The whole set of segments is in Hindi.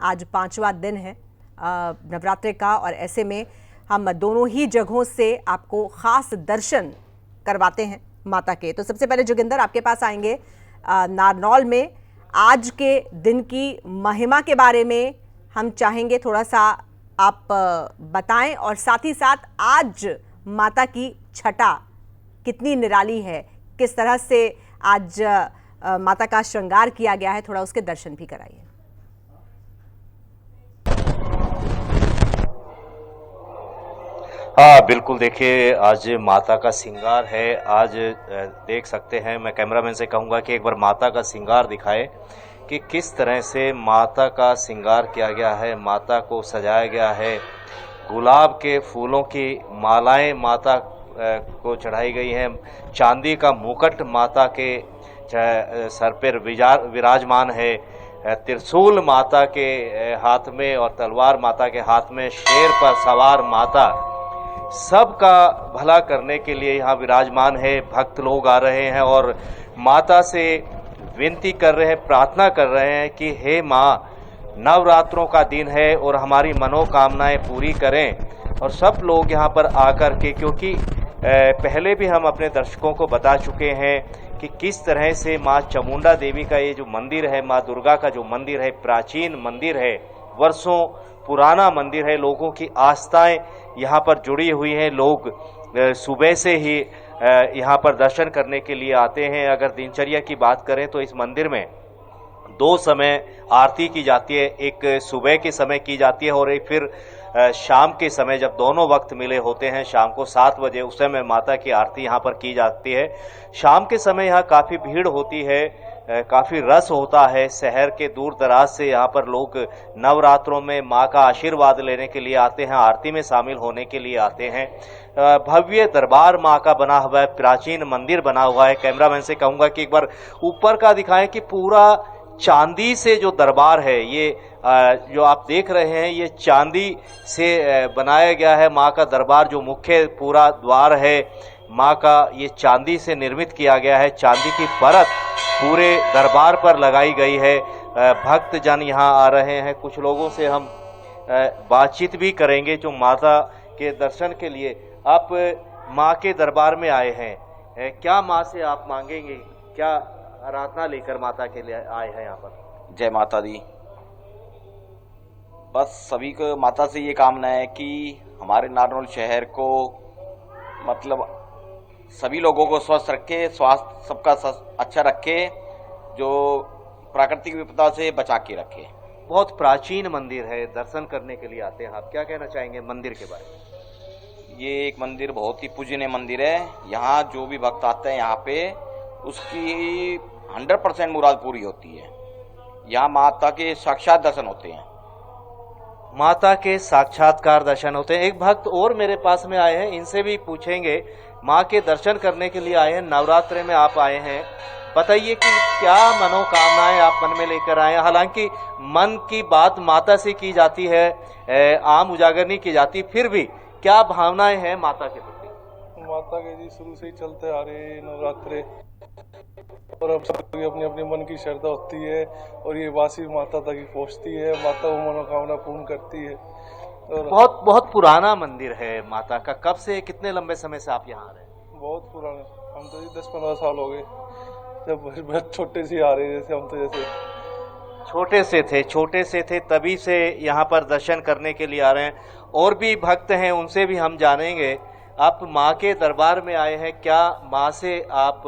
आज 5वां दिन है नवरात्रि का, और ऐसे में हम दोनों ही जगहों से आपको खास दर्शन करवाते हैं माता के। तो सबसे पहले जोगिंदर आपके पास आएंगे नारनौल में। आज के दिन की महिमा के बारे में हम चाहेंगे थोड़ा सा आप बताएं, और साथ ही साथ आज माता की छटा कितनी निराली है, किस तरह से आज माता का श्रृंगार किया गया है, थोड़ा उसके दर्शन भी कराइए। हाँ बिल्कुल, देखिए आज माता का श्रृंगार है। आज देख सकते हैं, मैं कैमरामैन से कहूँगा कि एक बार माता का श्रृंगार दिखाए कि किस तरह से माता का श्रृंगार किया गया है। माता को सजाया गया है, गुलाब के फूलों की मालाएं माता को चढ़ाई गई हैं। चांदी का मुकुट माता के सर पर विराजमान है। त्रिशूल माता के हाथ में और तलवार माता के हाथ में, शेर पर सवार माता सबका भला करने के लिए यहाँ विराजमान है। भक्त लोग आ रहे हैं और माता से विनती कर रहे हैं, प्रार्थना कर रहे हैं कि हे माँ, नवरात्रों का दिन है और हमारी मनोकामनाएं पूरी करें। और सब लोग यहाँ पर आकर के, क्योंकि पहले भी हम अपने दर्शकों को बता चुके हैं कि किस तरह से माँ चामुंडा देवी का ये जो मंदिर है, माँ दुर्गा का जो मंदिर है, प्राचीन मंदिर है, वर्षों पुराना मंदिर है। लोगों की आस्थाएं यहाँ पर जुड़ी हुई हैं। लोग सुबह से ही यहाँ पर दर्शन करने के लिए आते हैं। अगर दिनचर्या की बात करें तो इस मंदिर में 2 समय आरती की जाती है, एक सुबह के समय की जाती है और एक फिर शाम के समय, जब दोनों वक्त मिले होते हैं, शाम को 7 बजे उस समय माता की आरती यहाँ पर की जाती है। शाम के समय यहाँ काफ़ी भीड़ होती है, काफ़ी रस होता है। शहर के दूर दराज से यहाँ पर लोग नवरात्रों में माँ का आशीर्वाद लेने के लिए आते हैं, आरती में शामिल होने के लिए आते हैं। भव्य दरबार माँ का बना हुआ है, प्राचीन मंदिर बना हुआ है। कैमरामैन से कहूँगा कि एक बार ऊपर का दिखाएं कि पूरा चांदी से जो दरबार है, ये जो आप देख रहे हैं, ये चांदी से बनाया गया है। माँ का दरबार जो मुख्य पूरा द्वार है, माँ का ये चांदी से निर्मित किया गया है। चांदी की परत पूरे दरबार पर लगाई गई है। भक्त जन यहाँ आ रहे हैं। कुछ लोगों से हम बातचीत भी करेंगे जो माता के दर्शन के लिए आप माँ के दरबार में आए हैं। क्या माँ से आप मांगेंगे, क्या आराधना लेकर माता के लिए आए हैं यहाँ पर? जय माता दी। बस सभी को माता से ये कामना है कि हमारे नारनौल शहर को, मतलब सभी लोगों को स्वस्थ रखे, स्वास्थ्य सबका अच्छा रखे, जो प्राकृतिक विपदा से बचा के रखे। बहुत प्राचीन मंदिर है, दर्शन करने के लिए आते हैं। आप क्या कहना चाहेंगे मंदिर के बारे में? ये एक मंदिर बहुत ही पूजनीय मंदिर है। यहाँ जो भी भक्त आते हैं यहाँ पे, उसकी 100% मुराद पूरी होती है। यहाँ माता के साक्षात दर्शन होते हैं। माता के साक्षात्कार दर्शन होते हैं। एक भक्त और मेरे पास में आए हैं, इनसे भी पूछेंगे। माँ के दर्शन करने के लिए आए हैं, नवरात्रि में आप आए हैं, बताइए कि क्या मनोकामनाएं आप मन में लेकर आए हैं? हालांकि मन की बात माता से की जाती है, आम उजागर नहीं की जाती, फिर भी क्या भावनाएं हैं माता के प्रति? माता के जी शुरू से ही चलते आ रहे नवरात्रे, और अब सबकी अपनी अपनी मन की श्रद्धा होती है और ये वासी माता तक ही पहुँचती है। माता वो मनोकामना पूर्ण करती है। और बहुत पुराना मंदिर है माता का। कब से, कितने लंबे समय से आप यहाँ आ रहे हैं? बहुत पुराने, हम तो 10-15 साल हो गए, जब बहुत छोटे से आ रहे हैं। जैसे हम तो जैसे छोटे से थे तभी से यहाँ पर दर्शन करने के लिए आ रहे हैं। और भी भक्त हैं, उनसे भी हम जानेंगे। आप माँ के दरबार में आए हैं, क्या माँ से आप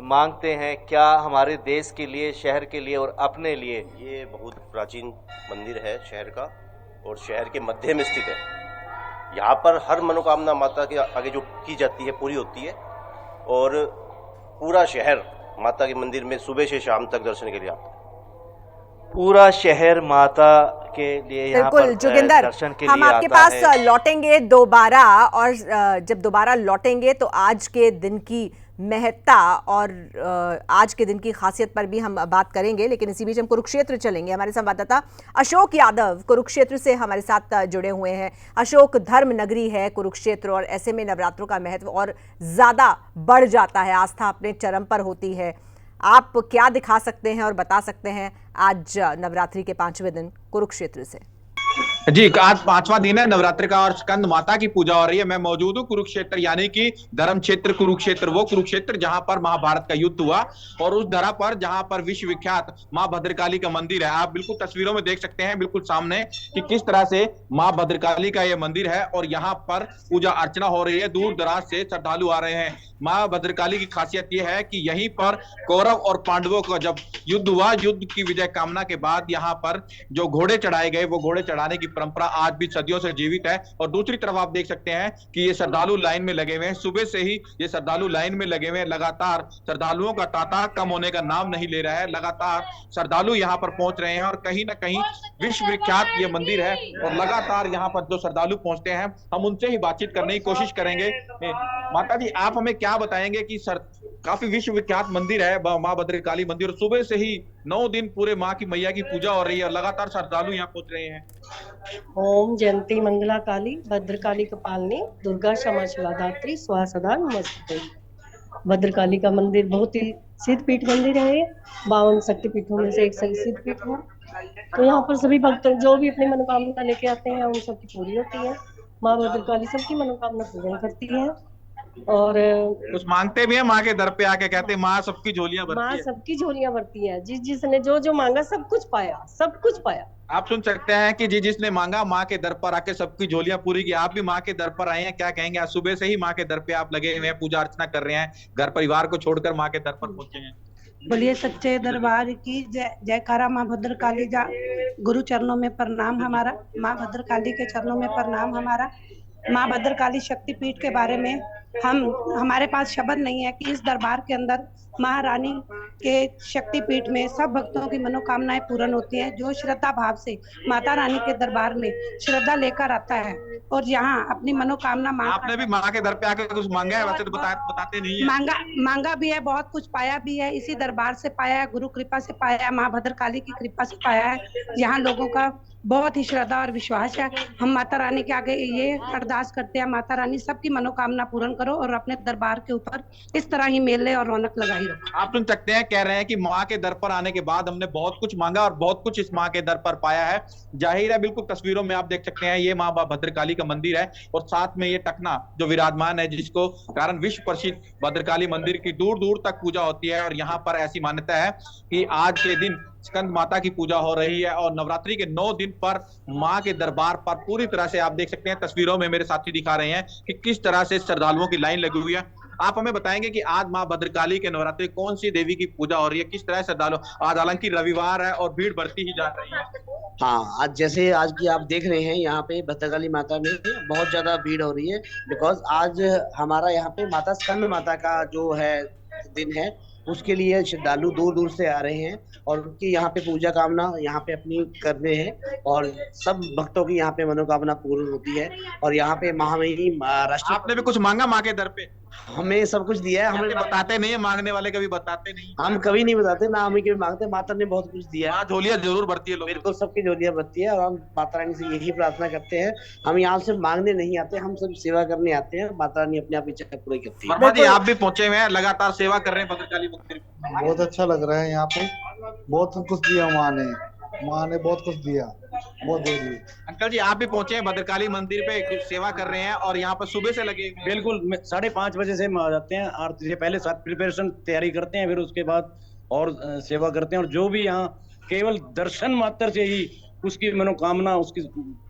मांगते हैं? क्या हमारे देश के लिए, शहर के लिए और अपने लिए? ये बहुत प्राचीन मंदिर है शहर का, और शहर के मध्य में स्थित है। यहाँ पर हर मनोकामना माता के आगे जो की जाती है पूरी होती है, और पूरा शहर माता के मंदिर में सुबह से शाम तक दर्शन के लिए आता है। पूरा शहर माता के लिए यहाँ पर जोगिंदर, दर्शन के हम लिए आपके आता पास है। लौटेंगे दोबारा, और जब दोबारा लौटेंगे तो आज के दिन की महत्ता और आज के दिन की खासियत पर भी हम बात करेंगे। लेकिन इसी बीच हम कुरुक्षेत्र चलेंगे। हमारे संवाददाता अशोक यादव कुरुक्षेत्र से हमारे साथ जुड़े हुए हैं। अशोक, धर्म नगरी है कुरुक्षेत्र, और ऐसे में नवरात्रों का महत्व और ज़्यादा बढ़ जाता है, आस्था अपने चरम पर होती है। आप क्या दिखा सकते हैं और बता सकते हैं आज नवरात्रि के 5वें दिन कुरुक्षेत्र से? जी, आज 5वां दिन है नवरात्रि का और स्कंद माता की पूजा हो रही है। मैं मौजूद हूँ कुरुक्षेत्र, यानी कि धर्म क्षेत्र कुरुक्षेत्र, वो कुरुक्षेत्र जहां पर महाभारत का युद्ध हुआ और उस धरा पर जहां पर विश्व विख्यात मां भद्रकाली का मंदिर है। आप बिल्कुल तस्वीरों में देख सकते हैं बिल्कुल सामने कि किस तरह से मां भद्रकाली का यह मंदिर है और यहाँ पर पूजा अर्चना हो रही है। दूर दराज से श्रद्धालु आ रहे हैं। मां भद्रकाली की खासियत यह है कि यहीं पर कौरव और पांडवों का जब युद्ध हुआ, युद्ध की विजय कामना के बाद यहाँ पर जो घोड़े चढ़ाए गए, वो घोड़े चढ़ाने की परंपरा आज भी सदियों से जीवित है। और दूसरी तरफ आप देख सकते हैं कि ये श्रद्धालु लाइन में लगे हुए हैं। सुबह से ही ये श्रद्धालु लाइन में लगे हुए हैं। लगातार श्रद्धालुओं का तांता कम होने का नाम नहीं ले रहा है। लगातार श्रद्धालु यहाँ पर पहुंच रहे हैं और कहीं ना कहीं विश्व विख्यात ये मंदिर है और लगातार यहाँ पर जो श्रद्धालु पहुंचते हैं, हम उनसे ही बातचीत करने की कोशिश करेंगे। माता जी, आप हमें क्या बताएंगे कि काफी विश्व विख्यात मंदिर है मां भद्रकाली मंदिर, सुबह से ही 9 दिन पूरे मां की मैया की पूजा हो रही है और लगातार श्रद्धालु यहाँ पहुंच रहे हैं। ओम जयंती मंगला काली भद्रकाली कपालिनी दुर्गा क्षमा शिवाधात्री स्वाहा सदा नमस्ते। भद्रकाली का मंदिर बहुत ही सिद्ध पीठ मंदिर है। 52 शक्तिपीठों में से एक सिद्ध पीठ है। तो यहाँ पर सभी भक्त जो भी अपनी मनोकामना लेके आते हैं उन सबकी पूरी होती है। माँ भद्रकाली सबकी मनोकामना पूर्ण करती है और कुछ मांगते भी हैं माँ के दर पे आके, कहते हैं माँ सबकी झोलियां भरती है। माँ सबकी झोलियां भरती है। जिसने जो मांगा सब कुछ पाया, सब कुछ पाया। आप सुन सकते हैं कि जिसने मांगा माँ के दर पर आके सबकी झोलियां पूरी की। आप भी माँ के दर पर आए हैं, क्या कहेंगे? आज सुबह से ही माँ के दर पे आप लगे हुए हैं, पूजा अर्चना कर रहे हैं, घर परिवार को छोड़कर माँ के दर पर पहुंचे हैं। बोलिए सच्चे दरबार की जय। जयकारा माँ भद्रकाली जा। गुरु चरणों में प्रणाम हमारा, माँ भद्रकाली के चरणों में प्रणाम हमारा। माँ भद्रकाली शक्तिपीठ के बारे में हमारे पास शब्द नहीं है कि इस दरबार के अंदर महारानी के शक्तिपीठ में सब भक्तों की मनोकामनाएं पूर्ण होती हैं। जो श्रद्धा भाव से माता रानी के दरबार में श्रद्धा लेकर आता है और यहाँ अपनी मनोकामना आपने भी माँ के दर पे आकर कुछ मांगा है? वैसे तो बताते नहीं है। मांगा भी है, बहुत कुछ पाया भी है। इसी दरबार से पाया है, गुरु कृपा से पाया है, माँ भद्रकाली की कृपा से पाया है। यहाँ लोगों का बहुत ही श्रद्धा और विश्वास है। हम माता रानी के आगे ये अरदास करते हैं, माता रानी सबकी मनोकामना पूर्ण करो और अपने दरबार के ऊपर इस तरह ही मेले और रौनक लगाई रखो। आप सुन सकते हैं, कह रहे हैं कि माँ के दर पर आने के बाद हमने बहुत कुछ मांगा और बहुत कुछ इस माँ के दर पर पाया है। जाहिर है, बिल्कुल तस्वीरों में आप देख सकते हैं ये माँ भद्रकाली का मंदिर है और साथ में ये टकना जो विराजमान है, जिसको कारण विश्व प्रसिद्ध भद्रकाली मंदिर की दूर दूर तक पूजा होती है। और यहाँ पर ऐसी मान्यता है कि आज के दिन स्कंद माता की पूजा हो रही है और नवरात्रि के 9 दिन पर मां के दरबार पर पूरी तरह से आप देख सकते हैं, तस्वीरों में मेरे साथी दिखा रहे हैं कि किस तरह से श्रद्धालुओं की लाइन लगी हुई है। आप हमें बताएंगे कि आज मां भद्रकाली के नवरात्रि कौन सी देवी की पूजा हो रही है, किस तरह श्रद्धालु? आज हालांकि रविवार है और भीड़ बढ़ती ही जा रही है। हाँ, आज जैसे आज की आप देख रहे हैं यहाँ पे भद्रकाली माता में बहुत ज्यादा भीड़ हो रही है। बिकॉज आज हमारा यहाँ पे माता स्कंद माता का जो है दिन है, उसके लिए श्रद्धालु दूर दूर से आ रहे हैं और उनकी यहाँ पे पूजा कामना यहाँ पे अपनी कर रहे हैं और सब भक्तों की यहाँ पे मनोकामना पूर्ण होती है। और यहाँ पे महामहिम राष्ट्र। आपने भी कुछ मांगा माँ के दर पे? हमें सब कुछ दिया है। हमें बताते नहीं है, मांगने वाले कभी बताते नहीं। हम कभी नहीं बताते, ना हम कभी मांगते। माता ने बहुत कुछ दिया है। झोलियां जरूर भरती है लोग। बिल्कुल, सबकी झोलियां भरती है और हम माता रानी से यही प्रार्थना करते हैं। हम यहाँ से मांगने नहीं आते, हम सब सेवा करने आते हैं। माता रानी अपने आप इच्छा पूरी करती है। वर्मा जी, आप भी पहुंचे हुए हैं, लगातार सेवा कर रहे हैं भद्रकाली मंदिर। बहुत अच्छा लग रहा है यहाँ पे। बहुत कुछ दिया माँ ने बहुत कुछ दिया, बहुत दे दी। अंकल जी, आप भी पहुंचे हैं भद्रकाली मंदिर पे, सेवा कर रहे हैं और यहाँ पर सुबह से लगे? बिल्कुल, 5:30 बजे से हम आ जाते हैं। आरती से पहले साथ प्रिपरेशन तैयारी करते हैं, फिर उसके बाद और सेवा करते हैं। और जो भी यहाँ केवल दर्शन मात्र से ही उसकी मनोकामना उसकी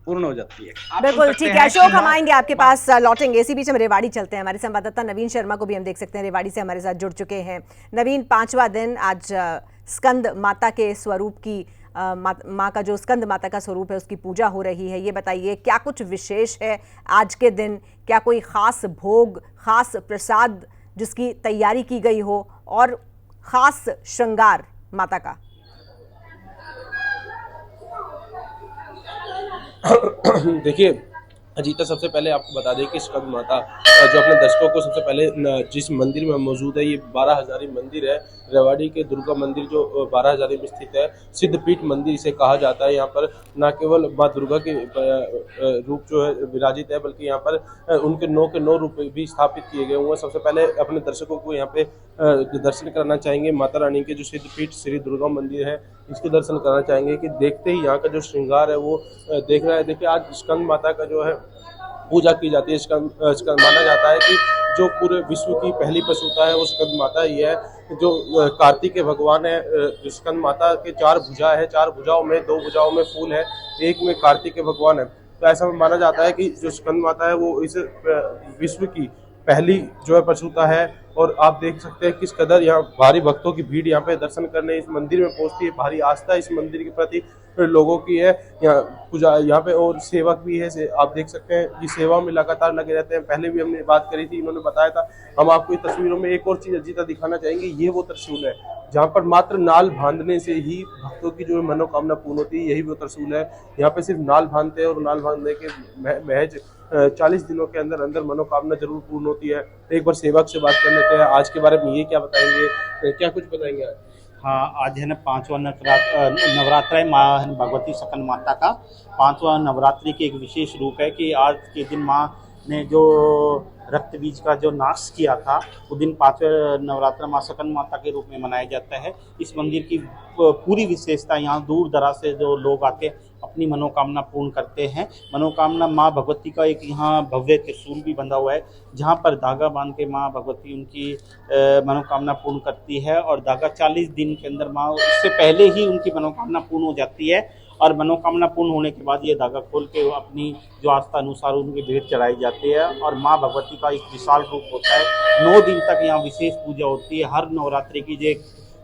पूर्ण हो जाती है। बिल्कुल ठीक है अशोक, हम आएंगे आपके पास, लौटेंगे। इसी बीच हम रेवाड़ी चलते हैं। हमारे संवाददाता नवीन शर्मा को भी हम देख सकते हैं, रेवाड़ी से हमारे साथ जुड़ चुके हैं। नवीन, 5वां दिन आज स्कंद माता के स्वरूप की माँ का जो स्कंद माता का स्वरूप है उसकी पूजा हो रही है। ये बताइए, क्या कुछ विशेष है आज के दिन? क्या कोई खास भोग, खास प्रसाद जिसकी तैयारी की गई हो और खास श्रृंगार माता का? देखिए, अजीता, सबसे पहले आपको बता दें कि स्कंद माता जो अपने दर्शकों को सबसे पहले जिस मंदिर में मौजूद है, ये 12 हजारी मंदिर है। रेवाड़ी के दुर्गा मंदिर जो 12 हजारी में स्थित है, सिद्धपीठ मंदिर इसे कहा जाता है। यहाँ पर न केवल माँ दुर्गा के रूप जो है विराजित है, बल्कि यहाँ पर उनके 9 रूप भी स्थापित किए गए हुए हैं। सबसे पहले अपने दर्शकों को यहाँ पे दर्शन करना चाहेंगे माता रानी के जो सिद्धपीठ श्री दुर्गा मंदिर है, इसके दर्शन करना चाहेंगे कि देखते ही यहाँ का जो श्रृंगार है वो देख रहा है। देखिए, आज स्कंद माता का जो है पूजा की जाती है। स्कंद माना जाता है कि जो पूरे विश्व की पहली पशुता है वो स्कंद माता ही है। जो कार्तिक के भगवान है, स्कंद माता के 4 भुजा है, 4 भुजाओं में 2 भुजाओं में फूल है, एक में कार्तिक के भगवान है। तो ऐसा माना जाता है कि जो स्कंद माता है वो इस विश्व की पहली जो है पशुता है। और आप देख सकते हैं किस कदर यहाँ भारी भक्तों की भीड़ यहाँ पे दर्शन करने इस मंदिर में पहुंचती है। भारी आस्था इस मंदिर के प्रति लोगों की है। यहाँ पूजा यहाँ पे और सेवक भी है, आप देख सकते हैं ये सेवा में लगातार लगे रहते हैं। पहले भी हमने बात करी थी, इन्होंने बताया था। हम आपको इस तस्वीरों में एक और चीज अजीता दिखाना चाहेंगे। ये वो त्रिशूल है जहाँ पर मात्र नाल बांधने से ही भक्तों की जो मनोकामना पूर्ण होती है। यही वो त्रिशूल है। यहाँ पे सिर्फ नाल बांधते हैं और नाल बांधने के महज 40 दिनों के अंदर अंदर मनोकामना जरूर पूर्ण होती है। एक बार सेवक से बात कर लेते हैं, आज के बारे में ये क्या बताएंगे, क्या कुछ बताएंगे आज? हाँ, आज है ना 5वां नवरात्र है माँ भगवती स्कंद माता का। 5वां नवरात्रि की एक विशेष रूप है कि आज के दिन माँ ने जो रक्त बीज का जो नाश किया था, वो दिन 5वें नवरात्र माँ स्कंद माता के रूप में मनाया जाता है। इस मंदिर की पूरी विशेषता, यहाँ दूर दराज से जो लोग आके अपनी मनोकामना पूर्ण करते हैं। मनोकामना माँ भगवती का एक यहाँ भव्य त्रिशूल भी बंधा हुआ है, जहाँ पर धागा बांध के माँ भगवती उनकी मनोकामना पूर्ण करती है। और धागा 40 दिन के अंदर माँ, उससे पहले ही उनकी मनोकामना पूर्ण हो जाती है। और मनोकामना पूर्ण होने के बाद ये धागा खोल के वो अपनी जो आस्था अनुसार उनकी भेंट चढ़ाई जाती है। और माँ भगवती का एक विशाल रूप होता है। 9 दिन तक यहाँ विशेष पूजा होती है। हर नवरात्रि की जो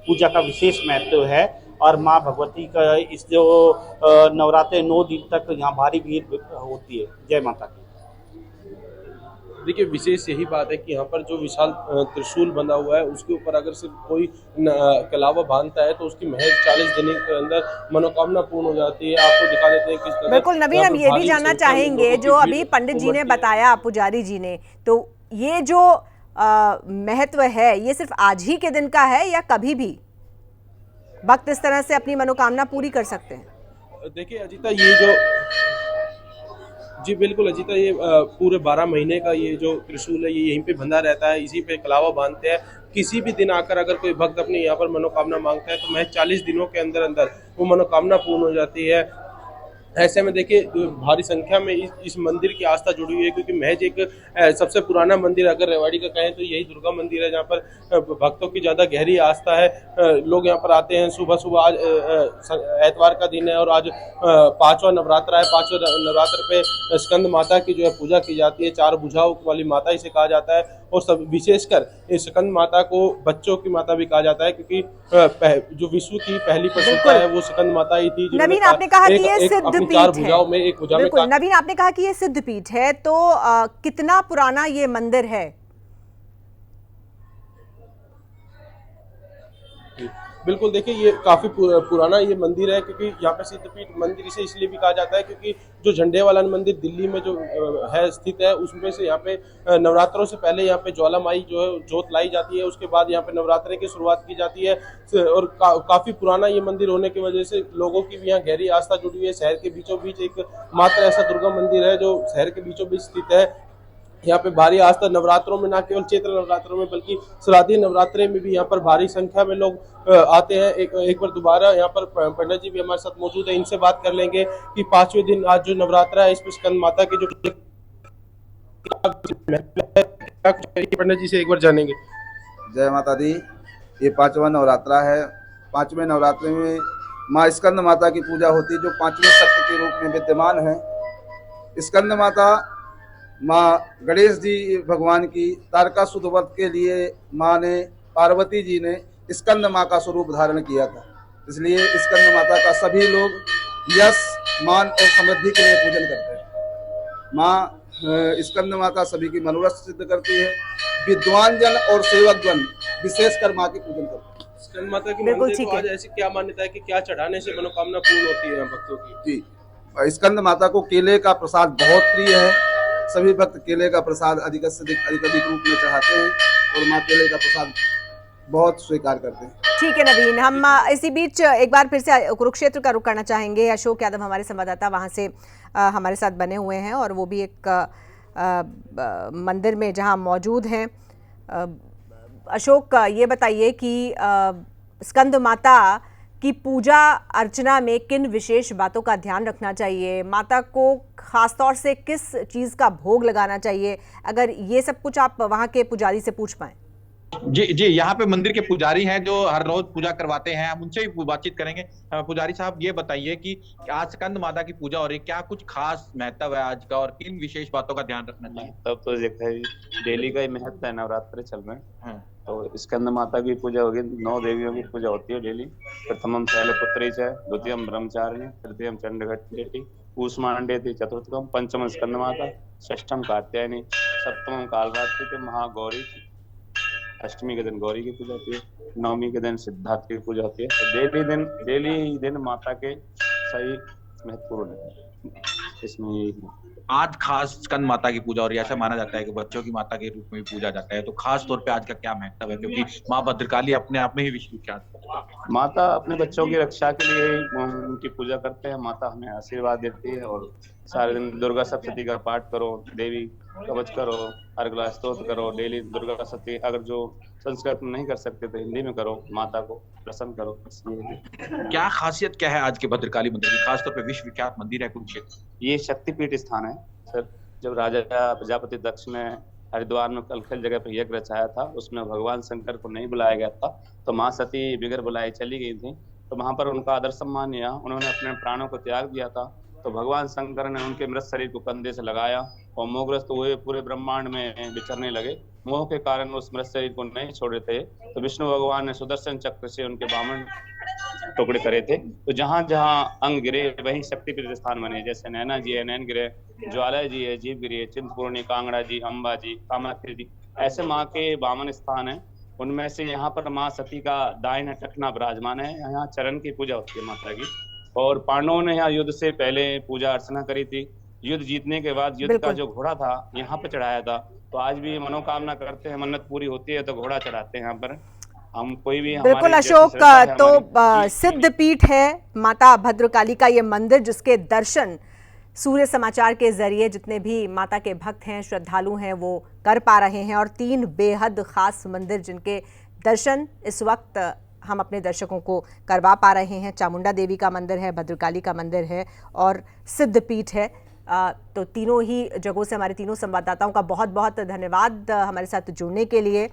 पूजा का विशेष महत्व है। और माँ भगवती का इस जो नवरात्रि 9 दिन तक यहाँ भारी भीड़ होती है। जय माता की। देखिए, विशेष यही बात है कि यहाँ पर जो विशाल त्रिशूल बंधा हुआ है, उसके ऊपर अगर सिर्फ कोई कलावा बांधता है तो उसकी महज 40 दिन के अंदर मनोकामना पूर्ण हो जाती है। आपको दिखा देते हैं किस तरह। बिल्कुल नवीन, हम ये भी जानना चाहेंगे जो अभी पंडित जी ने बताया, पुजारी जी ने, तो ये जो महत्व है ये सिर्फ आज ही के दिन का है या कभी भी भक्त इस तरह से अपनी मनोकामना पूरी कर सकते हैं? देखिए अजीता, ये जो जी बिल्कुल अजीता, ये पूरे 12 महीने का ये जो त्रिशूल है ये यहीं पे बंधा रहता है, इसी पे कलावा बांधते हैं। किसी भी दिन आकर अगर कोई भक्त अपने यहाँ पर मनोकामना मांगता है तो महज 40 दिनों के अंदर अंदर वो मनोकामना पूर्ण हो जाती है। ऐसे में देखिए भारी संख्या में इस मंदिर की आस्था जुड़ी हुई है, क्योंकि महज एक सबसे पुराना मंदिर अगर रेवाड़ी का कहें तो यही दुर्गा मंदिर है, जहाँ पर भक्तों की ज़्यादा गहरी आस्था है। लोग यहाँ पर आते हैं सुबह सुबह। आज एतवार का दिन है और आज 5वां नवरात्र है। 5वें नवरात्र पे स्कंद माता की जो है पूजा की जाती है। 4 भुजाओं वाली माता इसे कहा जाता है। और सब विशेषकर इस स्कंद माता को बच्चों की माता भी कहा जाता है, क्योंकि जो विश्व की पहली पशुता है वो स्कंद माता ही थी। नवीन, आपने कहा कि ये सिद्धपीठ है। बिल्कुल नवीन, आपने कहा कि ये सिद्धपीठ है, तो कितना पुराना ये मंदिर है? बिल्कुल, देखिए ये काफ़ी पुराना ये मंदिर है, क्योंकि यहाँ पे सिद्धपीठ मंदिर इसे इसलिए भी कहा जाता है क्योंकि जो झंडे वाला मंदिर दिल्ली में जो है स्थित है, उसमें से यहाँ पे नवरात्रों से पहले यहाँ पे ज्वालामाई जो है जोत लाई जाती है। उसके बाद यहाँ पे नवरात्रे की शुरुआत की जाती है। और काफ़ी पुराना ये मंदिर होने की वजह से लोगों की भी यहाँ गहरी आस्था जुड़ी हुई है। शहर के बीचों बीच एक मात्र ऐसा दुर्गा मंदिर है जो शहर के बीचों बीच स्थित है। यहाँ पे भारी आस्था नवरात्रों में, ना केवल चैत्र नवरात्रों में बल्कि श्राद्धी नवरात्रे में भी यहाँ पर भारी संख्या में लोग आते हैं। एक बार दोबारा यहाँ पर पंडित जी भी हमारे साथ मौजूद है, इनसे बात कर लेंगे कि 5वें दिन आज जो नवरात्रा है इसमें स्कंद माता की जो पंडित जी से एक बार जानेंगे। जय माता दी। ये 5वां नवरात्रा है। 5वें नवरात्रे में माँ स्कंद माता की पूजा होती है, जो 5वें शक्ति के रूप में विद्यमान है। स्कंद माता माँ गणेश जी भगवान की तारकासुर व्रत के लिए माँ ने, पार्वती जी ने स्कंद माँ का स्वरूप धारण किया था। इसलिए स्कंद माता का सभी लोग यश, मान और समृद्धि के लिए पूजन करते हैं। माँ स्कंद माता सभी की मनोरथ सिद्ध करती है। विद्वान जन और सेवक जन विशेषकर माँ की पूजन करते हैं। स्कंद माता की मंदिर को आज ऐसी क्या मान्यता है कि क्या चढ़ाने से मनोकामना पूर्ण होती है भक्तों की? जी, स्कंद माता को केले का प्रसाद बहुत प्रिय है। सभी भक्त केले का प्रसाद अधिक से अधिक रूप में चढ़ाते हैं और माँ केले का प्रसाद बहुत स्वीकार करते हैं। ठीक है नवीन, हम इसी बीच एक बार फिर से कुरुक्षेत्र का रुख करना चाहेंगे। अशोक यादव हमारे संवाददाता वहाँ से हमारे साथ बने हुए हैं और वो भी एक मंदिर में जहाँ मौजूद हैं। अशोक, ये बताइए कि स्कंद माता की पूजा अर्चना में किन विशेष बातों का ध्यान रखना चाहिए, माता को खासतौर से किस चीज़ का भोग लगाना चाहिए, अगर ये सब कुछ आप वहाँ के पुजारी से पूछ पाएं। जी, यहाँ पे मंदिर के पुजारी हैं जो हर रोज पूजा करवाते हैं, हम उनसे भी बातचीत करेंगे। पुजारी साहब, ये बताइए कि आज स्कंद माता की पूजा हो रही है, क्या कुछ खास महत्व है आज का और किन विशेष बातों का ध्यान रखना चाहिए? तब तो देखा है डेली का ही महत्व है, नवरात्र चल रहे हैं तो स्कंद माता की पूजा होगी। 9 देवियों की पूजा होती है डेली। प्रथमम शैलपुत्री च, द्वितीयम ब्रह्मचारिणी, तृतीयम चंडघट्टी, कूष्मांडेति, चतुर्थम पंचम स्कंद माता, षष्ठम कात्यायनी, सप्तमम कालरात्रि, महागौरी, अष्टमी के दिन गौरी की पूजा होती है, नवमी के दिन सिद्धार्थ की पूजा होती है। तो डेली दिन माता के सही महत्वपूर्ण है इसमें। आज खास स्कंद माता की पूजा हो रही है, ऐसा माना जाता है कि बच्चों की माता के रूप में भी पूजा जाता है, तो खास तौर पे आज का क्या महत्व है, क्योंकि माँ भद्रकाली अपने आप में ही विश्व विख्यात। माता अपने बच्चों की रक्षा के लिए उनकी पूजा करते हैं। माता हमें आशीर्वाद देती है और सारे दिन दुर्गा सप्तशती का पाठ करो, देवी कवच करो, अर्गला स्तोत्र करो, डेली दुर्गा सप्तशती। अगर जो संस्कृत में नहीं कर सकते तो हिंदी में करो, माता को प्रसन्न करो। क्या खासियत क्या है आज के भद्रकाली मंदिर की, खासतौर पे विश्व विख्यात मंदिर है कुरुक्षेत्र? ये शक्तिपीठ स्थान है सर। जब राजा प्रजापति दक्ष ने हरिद्वार में कलखल जगह पर यज्ञ रचाया था, उसमें भगवान शंकर को नहीं बुलाया गया था, तो माँ सती बिगर बुलाए चली गई थी। तो वहां पर उनका आदर सम्मान किया, उन्होंने अपने प्राणों को त्याग दिया था। तो भगवान शंकर ने उनके मृत शरीर को कंधे से लगाया और मोहग्रस्त हुए पूरे ब्रह्मांड में विचरने लगे। मोह के कारण उस मृत शरीर को नहीं छोड़े थे, तो विष्णु भगवान ने सुदर्शन चक्र से उनके बामन टुकड़े करे थे। तो जहाँ जहाँ अंग गिरे वहीं शक्तिपीठ स्थान बने, जैसे नैना जी है नैन गिरे, ज्वाला जी है जीव गिरी है, चिंतपूर्णी, कांगड़ा जी, अम्बा जी, कामाख्या जी, ऐसे माँ के बामन स्थान है। उनमें से यहाँ पर माँ सती का दाहिना टखना विराजमान है। यहाँ चरण की पूजा होती है माता की। और पांडवों ने यहाँ युद्ध से पहले पूजा अर्चना करी थी। युद्ध जीतने के बाद युद्ध का जो घोड़ा था यहाँ पे चढ़ाया था। तो आज भी मनोकामना करते हैं, मन्नत पूरी होती है तो घोड़ा चढ़ाते हैं यहाँ पर। हम कोई भी बिल्कुल अशोक, तो सिद्ध पीठ है माता भद्रकाली का ये मंदिर, जिसके दर्शन सूर्य समाचार के जरिए जितने भी माता के भक्त हैं, श्रद्धालु हैं, वो कर पा रहे हैं। और 3 बेहद खास मंदिर जिनके दर्शन इस वक्त हम अपने दर्शकों को करवा पा रहे हैं। चामुंडा देवी का मंदिर है, भद्रकाली का मंदिर है और सिद्ध पीठ है। तो तीनों ही जगहों से हमारे तीनों संवाददाताओं का बहुत बहुत धन्यवाद हमारे साथ जुड़ने के लिए।